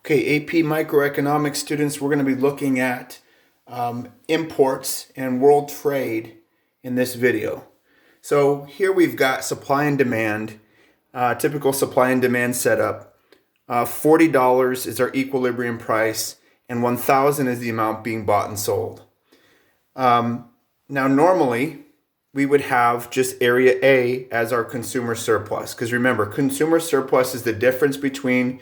Okay, AP Microeconomics students, we're going to be looking at imports and world trade in this video. So here we've got supply and demand, typical supply and demand setup. $40 is our equilibrium price, and $1,000 is the amount being bought and sold. Now normally we would have just area A as our consumer surplus, because remember, consumer surplus is the difference between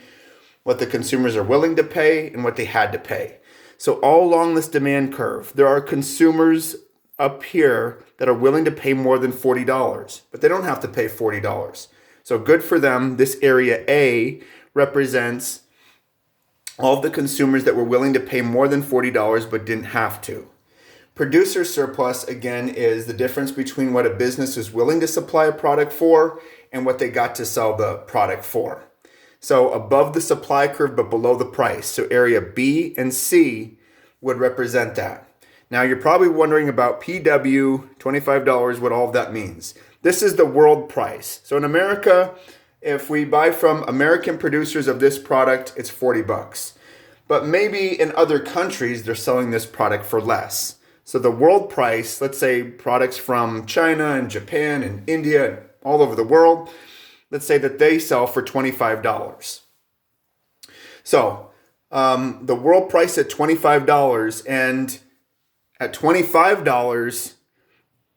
what the consumers are willing to pay and what they had to pay. So all along this demand curve, there are consumers up here that are willing to pay more than $40, but they don't have to pay $40. So good for them. This area A represents all of the consumers that were willing to pay more than $40 but didn't have to. Producer surplus, again, is the difference between what a business is willing to supply a product for and what they got to sell the product for. So above the supply curve, but below the price. So area B and C would represent that. Now you're probably wondering about PW, $25, what all of that means. This is the world price. So in America, if we buy from American producers of this product, it's 40 bucks. But maybe in other countries, they're selling this product for less. So the world price, let's say products from China and Japan and India and all over the world, let's say that they sell for $25. So the world price at $25, and at $25,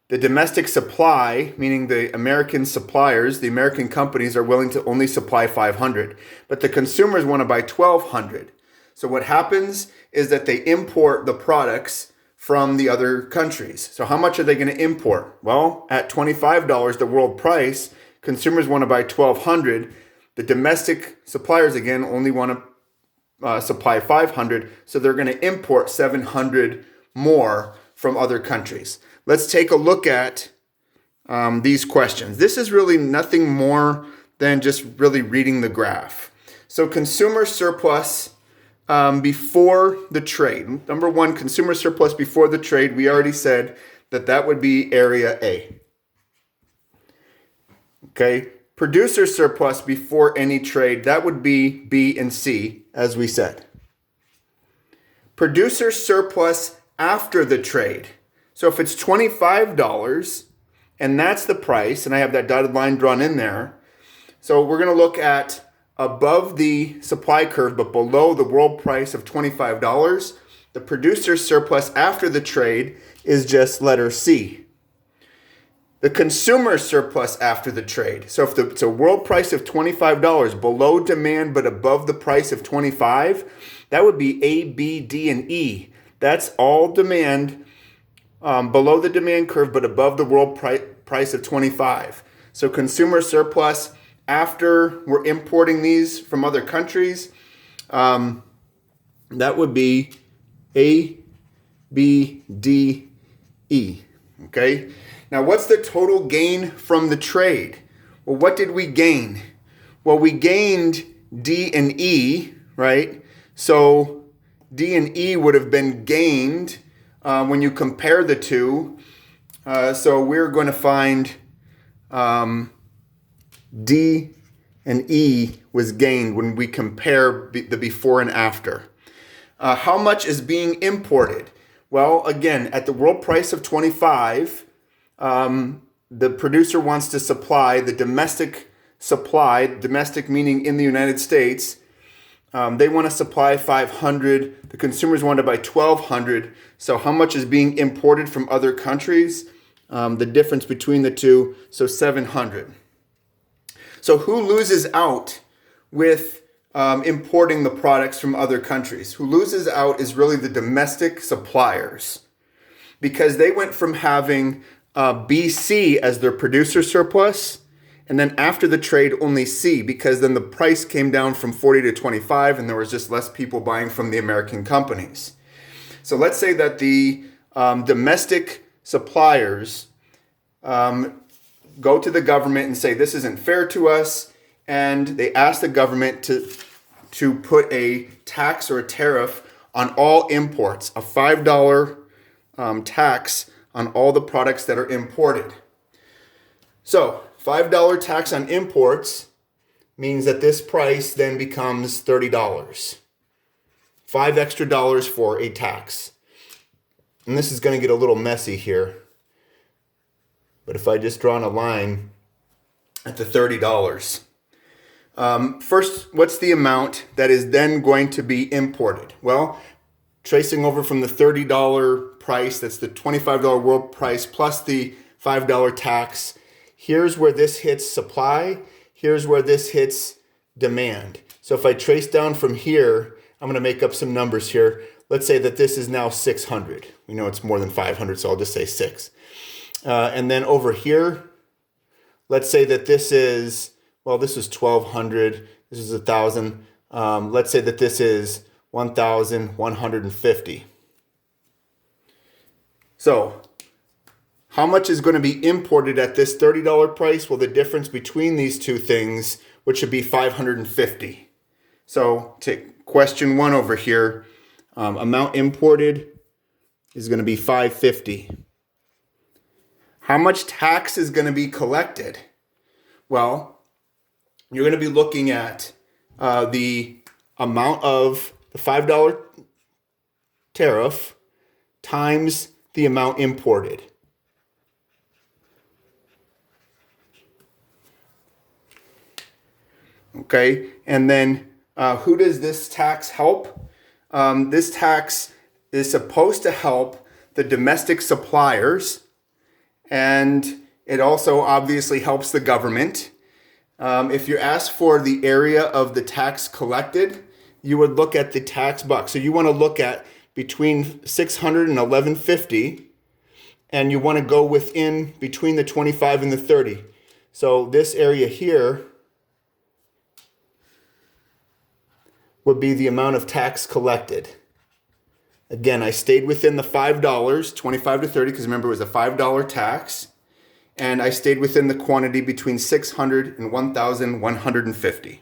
the domestic supply, meaning the American suppliers, the American companies are willing to only supply 500, but the consumers want to buy 1,200. So what happens is that they import the products from the other countries. So how much are they going to import? Well, at $25, the world price, consumers want to buy 1,200. The domestic suppliers, again, only want to supply 500. So they're going to import 700 more from other countries. Let's take a look at these questions. This is really nothing more than just really reading the graph. So consumer surplus before the trade. Number one, consumer surplus before the trade. We already said that that would be area A. Okay, producer surplus before any trade, that would be B and C, as we said. Producer surplus after the trade. So if it's $25 and that's the price, and I have that dotted line drawn in there, so we're going to look at above the supply curve but below the world price of $25, the producer surplus after the trade is just letter C. The consumer surplus after the trade. So if it's a world price of $25 below demand but above the price of 25, that would be A, B, D, and E. That's all demand below the demand curve but above the world price of 25. So consumer surplus after we're importing these from other countries, that would be A, B, D, E. Okay? Now, what's the total gain from the trade? Well, what did we gain? Well, we gained D and E, right? So D and E would have been gained when you compare the two. So we're going to find D and E was gained when we compare the before and after. How much is being imported? Well, again, at the world price of 25, the producer wants to supply the domestic supply, domestic meaning in the United States. They want to supply 500. The consumers want to buy 1,200. So how much is being imported from other countries? The difference between the two, so 700. So who loses out with importing the products from other countries? Who loses out is really the domestic suppliers, because they went from having BC as their producer surplus, and then after the trade only C, because then the price came down from 40 to 25 and there was just less people buying from the American companies. So let's say that the domestic suppliers go to the government and say this isn't fair to us, and they ask the government to put a tax or a tariff on all imports, a $5 tax on all the products that are imported. So $5 tax on imports means that this price then becomes $30. $5 extra for a tax. And this is going to get a little messy here. But if I just draw on a line at the $30, first, what's the amount that is then going to be imported? Well, tracing over from the $30 price, that's the $25 world price plus the $5 tax. Here's where this hits supply. Here's where this hits demand. So if I trace down from here, I'm going to make up some numbers here. Let's say that this is now 600. We know it's more than 500, so I'll just say 6. And then over here, let's say that this is, well, this is 1,200. This is 1,000. Let's say that this is 1,150. So how much is going to be imported at this $30 price? Well, the difference between these two things, which should be 550. So take question 1 over here. Amount imported is going to be 550. How much tax is going to be collected? Well, you're going to be looking at the amount of the $5 tariff times the amount imported. Okay, and then who does this tax help? This tax is supposed to help the domestic suppliers, and it also obviously helps the government. If you're asked for the area of the tax collected, you would look at the tax box. So you want to look at between 600 and 1150, and you want to go within between the 25 and the 30. So this area here would be the amount of tax collected. Again, I stayed within the $5, 25 to 30, because remember it was a $5 tax. And I stayed within the quantity between 600 and 1,150.